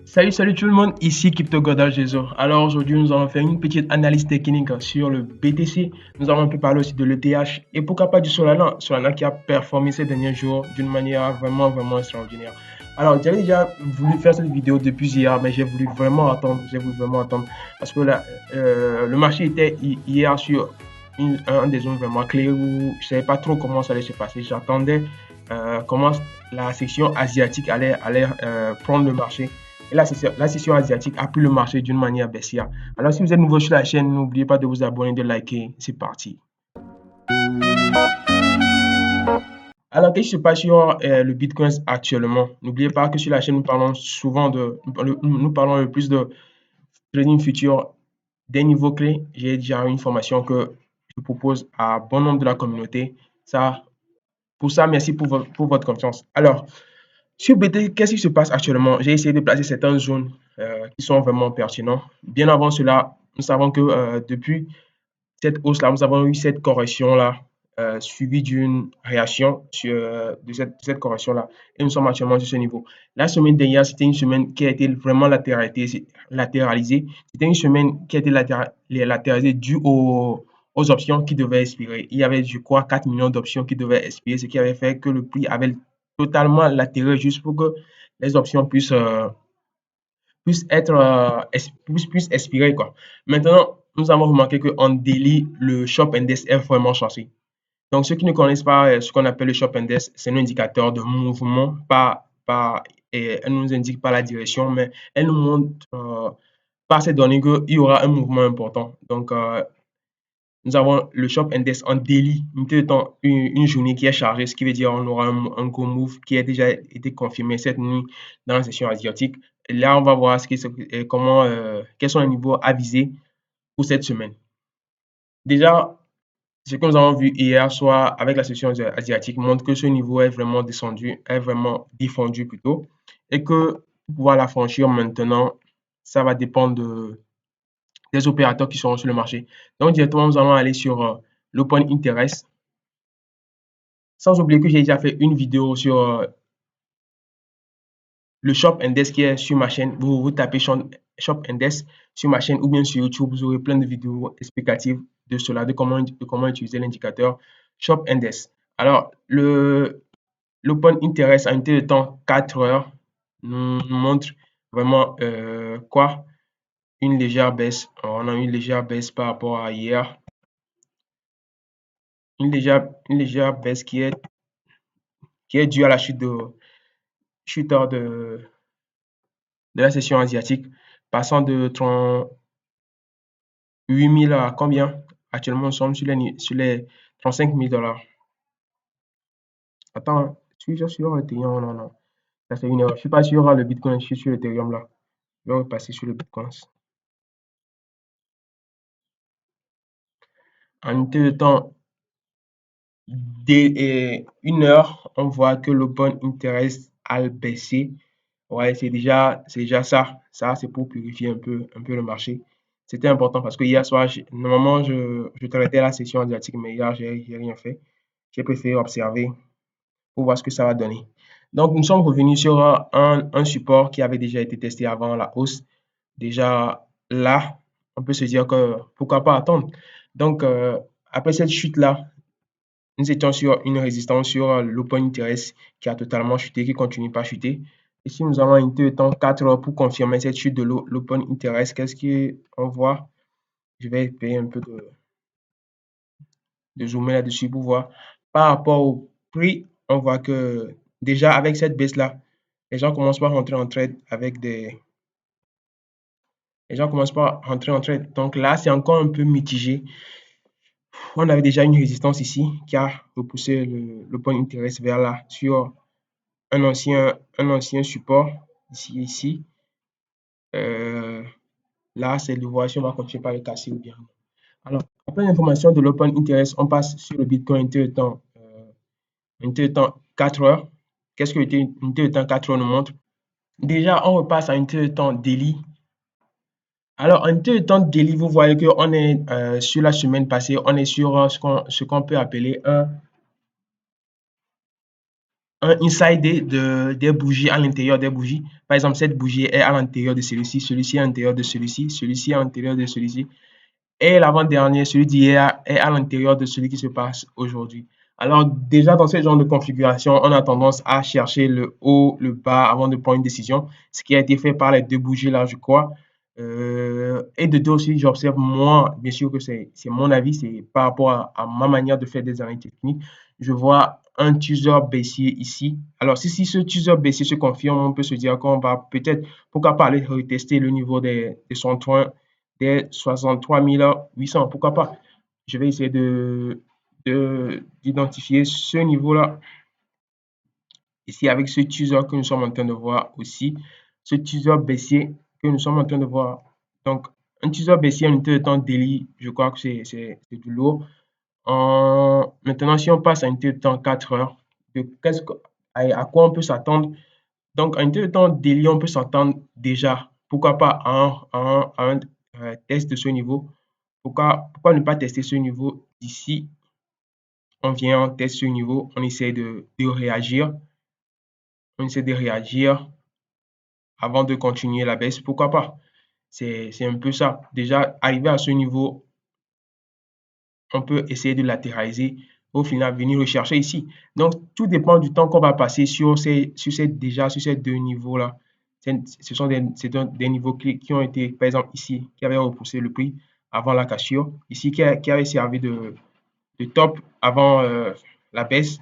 Salut tout le monde, ici Crypto Godal Jesus. Alors aujourd'hui, nous allons faire une petite analyse technique sur le BTC. Nous allons un peu parler aussi de l'ETH et pourquoi pas du Solana. Solana qui a performé ces derniers jours d'une manière vraiment extraordinaire. Alors, j'avais déjà voulu faire cette vidéo depuis hier, mais j'ai voulu vraiment attendre parce que là, le marché était hier sur un des zones vraiment clés où je ne savais pas trop comment ça allait se passer. J'attendais comment la section asiatique allait prendre le marché. Et la session asiatique a pris le marché d'une manière baissière. Alors, si vous êtes nouveau sur la chaîne, n'oubliez pas de vous abonner, de liker. C'est parti. Alors, qu'est-ce qui se passe sur le Bitcoin actuellement? N'oubliez pas que sur la chaîne, nous parlons souvent nous parlons le plus de trading futur des niveaux clés. J'ai déjà une formation que je propose à bon nombre de la communauté. Pour ça, merci pour votre confiance. Alors, sur BT, qu'est-ce qui se passe actuellement? J'ai essayé de placer certaines zones qui sont vraiment pertinentes. Bien avant cela, nous savons que depuis cette hausse-là, nous avons eu cette correction-là, suivie d'une réaction de cette correction-là. Et nous sommes actuellement sur ce niveau. La semaine dernière, c'était une semaine qui a été vraiment latéralisée. C'était une semaine qui a été latéralisée due aux options qui devaient expirer. Il y avait, je crois, 4 millions d'options qui devaient expirer, ce qui avait fait que le prix avait totalement latéré juste pour que les options puissent expirer, quoi. Maintenant, nous avons remarqué qu'en daily, le Shop Index est vraiment chancé. Donc, ceux qui ne connaissent pas ce qu'on appelle le Shop Index, c'est un indicateur de mouvement, et elle ne nous indique pas la direction, mais elle nous montre par ces données qu'il y aura un mouvement important. Donc, nous avons le Shop Index en daily, une journée qui est chargée, ce qui veut dire qu'on aura un gros move qui a déjà été confirmé cette nuit dans la session asiatique. Et là, on va voir quels sont les niveaux à viser pour cette semaine. Déjà, ce que nous avons vu hier soir avec la session asiatique montre que ce niveau est vraiment descendu, est vraiment défendu plutôt, et que pour pouvoir la franchir maintenant, ça va dépendre des opérateurs qui seront sur le marché. Donc, directement, nous allons aller sur l'Open Interest. Sans oublier que j'ai déjà fait une vidéo sur le Shop Index qui est sur ma chaîne. Vous tapez Shop Index sur ma chaîne ou bien sur YouTube, vous aurez plein de vidéos explicatives de cela, de comment utiliser l'indicateur Shop Index. Alors, l'Open Interest à une de temps 4 heures nous montre vraiment une légère baisse. On a une légère baisse par rapport à hier. Une légère baisse qui est due à la chute de la session asiatique, passant de 38 000 à combien? Actuellement, nous sommes sur les 35 000 $. Attends, suis-je sur Ethereum? Non, non. Ça, c'est une erreur. Je ne suis pas sur le Bitcoin, je suis sur Ethereum là. Je vais repasser sur le Bitcoin. En unité de temps, dès 1 heure, on voit que l'Open Interest a baissé. Ouais, c'est déjà ça. Ça, c'est pour purifier un peu le marché. C'était important parce que hier soir, normalement, je traitais la session asiatique, mais hier, j'ai rien fait. J'ai préféré observer pour voir ce que ça va donner. Donc, nous sommes revenus sur un support qui avait déjà été testé avant la hausse. Déjà là, on peut se dire que pourquoi pas attendre. Donc, après cette chute-là, nous étions sur une résistance sur l'Open Interest qui a totalement chuté, qui continue pas à chuter. Ici, nous avons un temps 4 heures pour confirmer cette chute de l'Open Interest. Qu'est-ce qu'on voit? Je vais payer un peu de zoomer là-dessus pour voir. Par rapport au prix, on voit que déjà avec cette baisse-là, les gens commencent pas à rentrer en trade avec des... Les gens commencent pas à rentrer en trade. Donc là, c'est encore un peu mitigé. On avait déjà une résistance ici qui a repoussé le point d'intérêt vers là sur un ancien support ici. Là, c'est de voir si on va continuer par le casser ou bien. Alors, après l'information de l'open interest, on passe sur le Bitcoin temps 4 heures. Qu'est-ce que une temps 4 heures nous montre? Déjà, on repasse à une temps daily. Alors, en temps daily, vous voyez qu'on est sur la semaine passée, on est sur ce qu'on peut appeler un inside des bougies à l'intérieur des bougies. Par exemple, cette bougie est à l'intérieur de celui-ci, celui-ci à l'intérieur de celui-ci, celui-ci à l'intérieur de celui-ci. Et l'avant-dernier, celui d'hier, est à l'intérieur de celui qui se passe aujourd'hui. Alors déjà dans ce genre de configuration, on a tendance à chercher le haut, le bas avant de prendre une décision, ce qui a été fait par les deux bougies là, je crois. Et de deux aussi, j'observe moi, bien sûr que c'est mon avis, c'est par rapport à ma manière de faire des analyses techniques. Je vois un teaser baissier ici. Alors si ce teaser baissier se confirme, on peut se dire qu'on va peut-être, pourquoi pas aller retester le niveau des 63 des 63 800, pourquoi pas. Je vais essayer d'identifier ce niveau-là ici avec ce teaser que nous sommes en train de voir aussi, ce teaser baissier que nous sommes en train de voir. Donc, un teaser baissier en unité de temps daily, je crois que c'est du lourd. Maintenant, si on passe à une unité de temps 4 heures, à quoi on peut s'attendre? Donc, en unité de temps daily, on peut s'attendre déjà, pourquoi pas à un test de ce niveau. Pourquoi ne pas tester ce niveau ici? On vient, on teste ce niveau, on essaie de réagir. On essaie de réagir avant de continuer la baisse. Pourquoi pas? C'est un peu ça. Déjà, arrivé à ce niveau, on peut essayer de latéraliser. Au final, venir rechercher ici. Donc, tout dépend du temps qu'on va passer sur ces deux niveaux-là. Ce sont des niveaux clés qui ont été, par exemple, ici, qui avaient repoussé le prix avant la cassure. Ici, qui avait servi de top avant la baisse,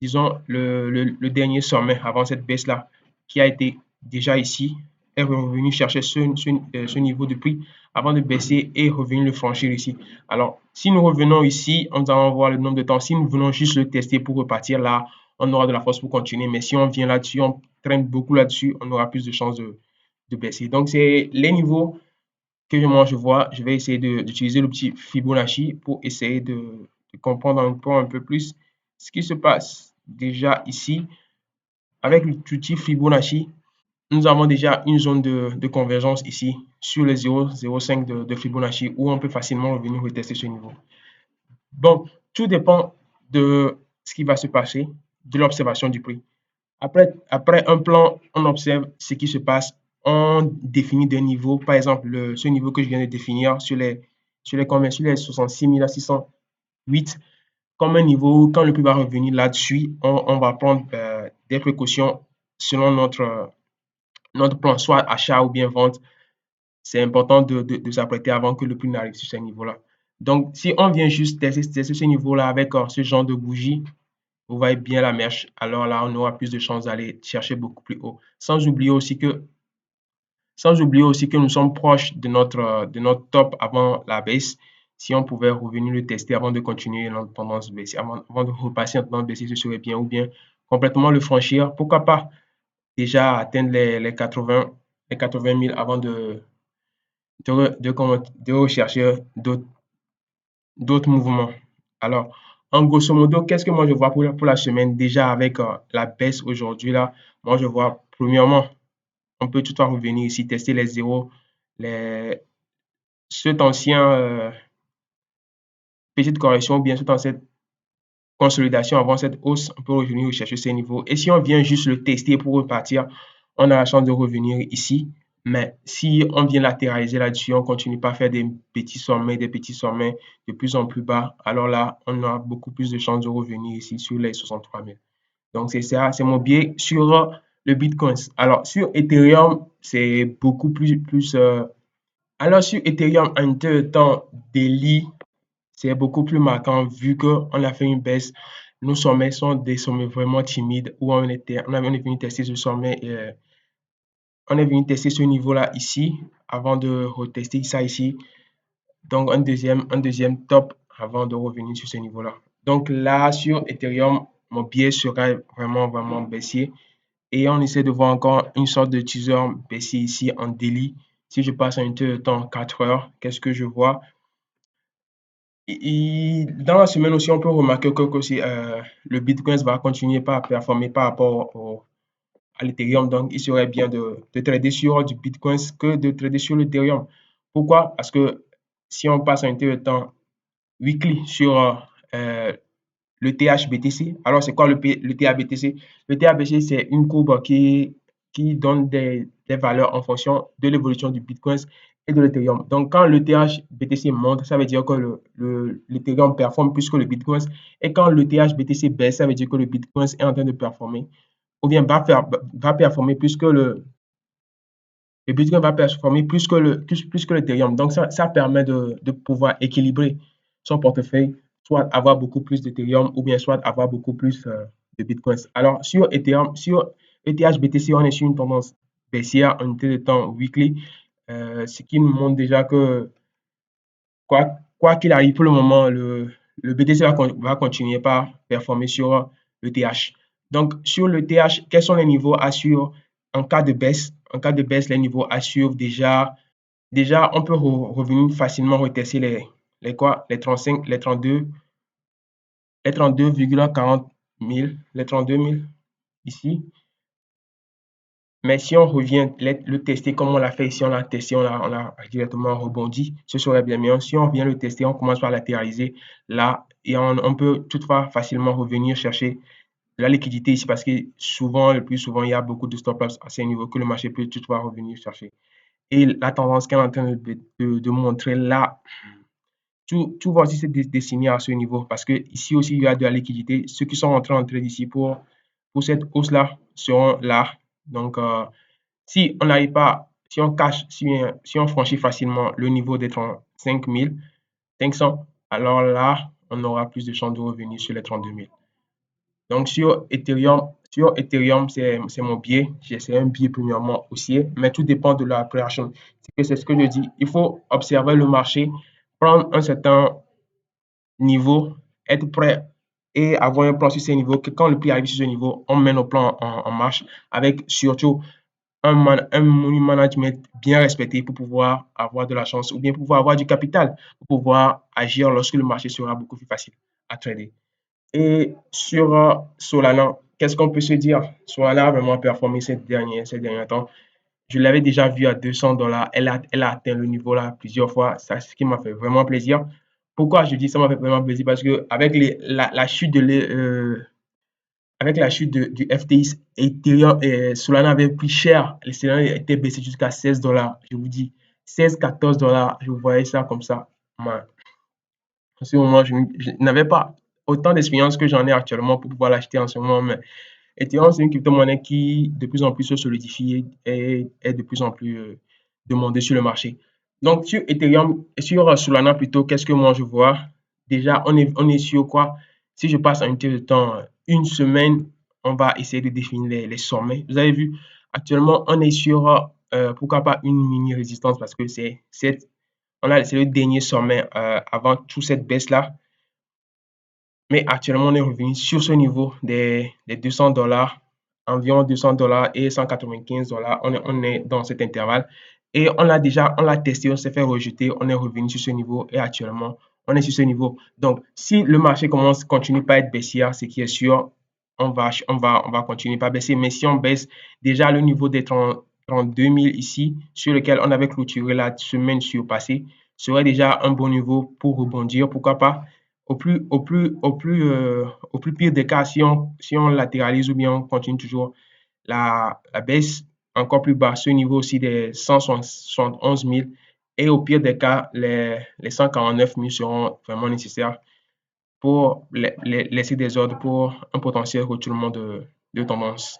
disons le dernier sommet avant cette baisse-là, qui a été déjà ici, est revenu chercher ce niveau de prix avant de baisser et revenu le franchir ici. Alors, si nous revenons ici, nous allons voir le nombre de temps. Si nous venons juste le tester pour repartir là, on aura de la force pour continuer. Mais si on vient là-dessus, on traîne beaucoup là-dessus, on aura plus de chances de baisser. Donc, c'est les niveaux que moi je vois. Je vais essayer d'utiliser le petit Fibonacci pour essayer de comprendre un peu plus ce qui se passe déjà ici. Avec l'outil Fibonacci, nous avons déjà une zone de convergence ici sur le 0,05 de Fibonacci où on peut facilement revenir retester ce niveau. Bon, tout dépend de ce qui va se passer, de l'observation du prix. Après un plan, on observe ce qui se passe. On définit des niveaux. Par exemple, ce niveau que je viens de définir sur les 66 608 comme un niveau. Quand le prix va revenir là-dessus, on va prendre des précautions selon notre plan, soit achat ou bien vente. C'est important de s'apprêter avant que le prix n'arrive sur ce niveau-là. Donc, si on vient juste tester ce niveau-là avec ce genre de bougie, vous voyez bien la mèche, alors là, on aura plus de chances d'aller chercher beaucoup plus haut. Sans oublier aussi que nous sommes proches de notre top avant la baisse. Si on pouvait revenir le tester avant de continuer notre tendance baissière, avant de repasser en tendance baissière, ce serait bien, ou bien complètement le franchir. Pourquoi pas déjà atteindre les 80 000 avant de rechercher d'autres mouvements. Alors, en grosso modo, qu'est-ce que moi je vois pour la semaine déjà avec la baisse aujourd'hui là? Moi je vois premièrement, on peut toutefois revenir ici, tester les zéros, les, cet ancien petite correction ou bien cet ancien consolidation avant cette hausse, on peut revenir chercher ces niveaux. Et si on vient juste le tester pour repartir, on a la chance de revenir ici. Mais si on vient latéraliser là-dessus, on continue pas à faire des petits sommets de plus en plus bas, alors là, on a beaucoup plus de chances de revenir ici sur les 63 000. Donc, c'est ça, c'est mon biais sur le Bitcoin. Alors, sur Ethereum, c'est beaucoup plus. Alors, sur Ethereum, en deux temps daily, c'est beaucoup plus marquant vu qu'on a fait une baisse. Nos sommets sont des sommets vraiment timides où on est venu tester ce sommet, on est venu tester ce niveau-là ici avant de retester ça ici. Donc un deuxième top avant de revenir sur ce niveau-là. Donc là, sur Ethereum, mon biais serait vraiment baissier. Et on essaie de voir encore une sorte de teaser baissier ici en daily. Si je passe un temps 4 heures, qu'est-ce que je vois? Dans la semaine aussi, on peut remarquer que aussi, le Bitcoin va continuer à performer par rapport à l'Ethereum. Donc, il serait bien de trader sur du Bitcoin que de trader sur l'Ethereum. Pourquoi? Parce que si on passe un temps weekly sur le THBTC. Alors, c'est quoi le THBTC? Le THBTC, c'est une courbe qui donne des valeurs en fonction de l'évolution du Bitcoin et de l'Ethereum. Donc, quand le THBTC monte, ça veut dire que l'Ethereum performe plus que le Bitcoin. Et quand le THBTC baisse, ça veut dire que le Bitcoin est en train de performer, ou bien va performer plus que le Bitcoin va performer plus que l'Ethereum. Donc, ça permet de pouvoir équilibrer son portefeuille, soit avoir beaucoup plus d'Ethereum ou bien soit avoir beaucoup plus de Bitcoin. Alors, sur Ethereum, sur ETH-BTC, on est sur une tendance baissière en unité de temps weekly, ce qui nous montre déjà que quoi qu'il arrive pour le moment, le BTC va continuer par performer sur le TH. Donc, sur le TH, quels sont les niveaux à suivre en cas de baisse? En cas de baisse, les niveaux à suivre, déjà on peut revenir facilement retester les 35, les 32,40 000, les 32 000 ici. Mais si on revient le tester comme on l'a fait ici, on l'a testé, on a directement rebondi, ce serait bien. Mais si on vient le tester, on commence par latéraliser là et on peut toutefois facilement revenir chercher la liquidité ici parce que souvent, le plus souvent, il y a beaucoup de stop loss à ces niveaux que le marché peut toutefois revenir chercher. Et la tendance qu'elle est en train de montrer là, tout va aussi se dessiner à ce niveau parce que ici aussi, il y a de la liquidité. Ceux qui sont en train d'entrer d'ici pour cette hausse-là seront là. Donc, si on n'arrive pas, si on cache, si on franchit facilement le niveau des 35 500, alors là, on aura plus de chances de revenir sur les 32 000. Donc, sur Ethereum, c'est mon biais. C'est un biais premièrement haussier, mais tout dépend de la réaction. C'est ce que je dis. Il faut observer le marché, prendre un certain niveau, être prêt et avoir un plan sur ces niveaux, que quand le prix arrive sur ce niveau, on met nos plans en marche avec surtout un money management bien respecté pour pouvoir avoir de la chance ou bien pour pouvoir avoir du capital, pour pouvoir agir lorsque le marché sera beaucoup plus facile à trader. Et sur Solana, qu'est-ce qu'on peut se dire? Solana a vraiment performé ces derniers temps. Je l'avais déjà vu à 200 $. Elle a atteint le niveau là plusieurs fois. Ça, c'est ce qui m'a fait vraiment plaisir. Pourquoi je dis ça m'a fait vraiment plaisir? Parce que avec la chute avec la chute du FTX, Ethereum et Solana avait pris cher. Les Solana était baissé jusqu'à 16 $. Je vous dis, 16-14 $. Je voyais ça comme ça. Man. En ce moment, je n'avais pas autant d'expérience que j'en ai actuellement pour pouvoir l'acheter en ce moment. Mais Ethereum, c'est une crypto-monnaie qui de plus en plus se solidifie et est de plus en plus demandée sur le marché. Donc, sur Ethereum, sur Solana plutôt, qu'est-ce que moi je vois? Déjà, on est sur quoi? Si je passe en unité de temps une semaine, on va essayer de définir les sommets. Vous avez vu, actuellement, on est sur, pourquoi pas une mini-résistance parce que c'est le dernier sommet avant toute cette baisse-là. Mais actuellement, on est revenu sur ce niveau des 200 $, environ 200 $ et 195 $. On est dans cet intervalle. Et on l'a testé, on s'est fait rejeter, on est revenu sur ce niveau et actuellement, on est sur ce niveau. Donc, si le marché continue pas à être baissier, ce qui est sûr, on va continuer pas à baisser. Mais si on baisse déjà le niveau des 32 000 ici, sur lequel on avait clôturé la semaine surpassée, serait déjà un bon niveau pour rebondir. Pourquoi pas? Au plus pire des cas, si on latéralise ou bien on continue toujours la baisse encore plus bas, ce niveau aussi des 171 000 et au pire des cas, les 149 000 seront vraiment nécessaires pour laisser des ordres pour un potentiel retournement de tendance.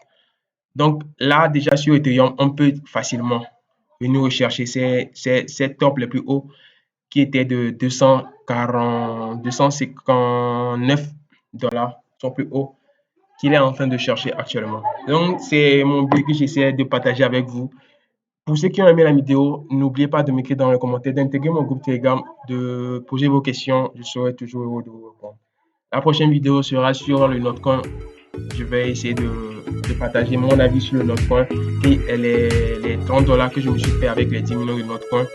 Donc là, déjà sur Ethereum, on peut facilement venir rechercher ces tops les plus hauts qui était de 259 $, son plus haut, qu'il est en train de chercher actuellement. Donc, c'est mon but que j'essaie de partager avec vous. Pour ceux qui ont aimé la vidéo, n'oubliez pas de m'écrire dans les commentaires, d'intégrer mon groupe Telegram, de poser vos questions. Je serai toujours heureux de vous répondre. La prochaine vidéo sera sur le Notcoin. Je vais essayer de partager mon avis sur le Notcoin et les 30 $ que je me suis fait avec les 10 millions de Notcoin.